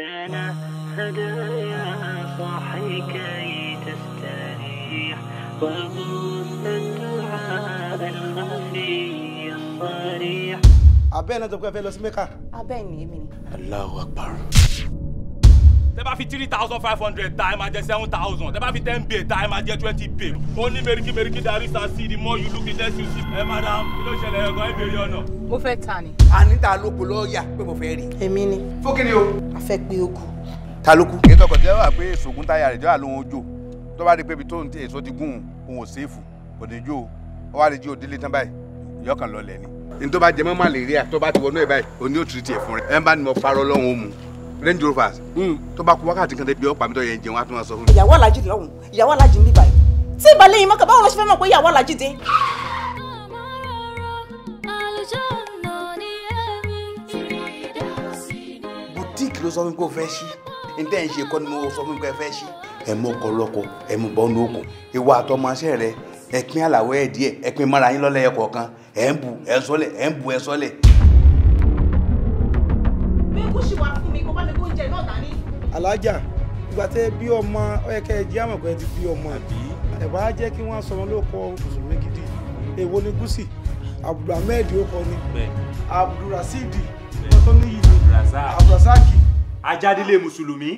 أنا هدايا صاحي كي تستريح وغص الدعاء الخفي الصريح. Abẹ́ẹ̀ tó kọ́ fẹ́ lọ sí Mẹ́kà. Abẹ́ẹ̀ ni èmi ni. Allahu Akbar. Tẹ́ bá fi 3,500 ta ẹ máa jẹ 7,000. Tẹ́ bá fi 10 bay ta ẹ máa jẹ 20 bay. Ó ní mẹ́ríkì dárí sa sí the more you look the less you see. Ẹ madam, kí ló ṣẹlẹ̀ ẹ̀gbọ́n ìbéèrè ọ̀nà? Mo fẹ́ ta ni. Anita ló kó lọ́ọ̀yà pé mo fẹ́ rí. Èmi ni. Fókìnì o. A fẹ́ pé ó kù. Ta ló kú? Kì í tọkọ̀ jẹ́ wà pé èsògùn táyà rẹ̀ jẹ́ wà lóhun ojú. Tó bá rí pé ibi tó ń tẹ èso ti gún òun ò séèfù, kò ní jó o. Ó wá lè jí òdílé tán báyìí, ìyọ́kàn lọlẹ̀ ni. Ní tó bá jẹ mọ́ màlẹ́ríà tó bá ti wọnú ẹ̀ báyìí, òní ò tìrìtì ẹ̀ fún rẹ̀. Ẹ bá ní mo parọ́ lọ́hùn ó mu. Range Rovers. Tó bá kú wákàtí kan tẹ́ bí ọ̀pá mi tó yẹ jẹun á tún máa sọ fún mi. Ìyàwó Aláàjì lọ́hùn, ìyàwó Aláàjì ń bí báyìí. Tí ìbálẹ̀ yìí mọ́kà báwo ló ṣe fẹ́ mọ̀ pé ìyàwó Aláàjì dé? Boutique ló sọ fún mi pé o fẹ́ ṣí. Ntẹ́ ń ṣe kọ́ ni mo sọ fún mi pé ẹ fẹ́ ṣí. Ẹ mú ọkọ lọ́kọ, ẹ mú bọ́ọ̀nù òkun. Ìwà àtọmọṣẹ́ rẹ, ẹ pín àlàwọ̀ ẹ̀ díẹ̀, ẹ pín mọ́ra yín lọ́lẹ̀ ẹ̀kọ̀ kan. Ẹ ń bu ẹ sọ́lẹ̀, ẹ ń bu ẹ sọ́lẹ̀. Bí kú ṣì wà fún mi, kó bá mi kó oúnjẹ náà dání. Alájà, ìgbà tẹ́ bí ọmọ ó yẹ kẹ́ ẹ jẹ́ àmọ̀ pé ẹ ti bí ọmọ ẹ wá jẹ́ kí wọ́n sọ wọn ló kọ mùsùlùmí gidi. Èwo ni Gúsì? Abdulhamid ó kọ ni. Abdulrasidi ọtọ́ níyì ni. Abdulrasaki. Ajádélé Mùsùlùmí.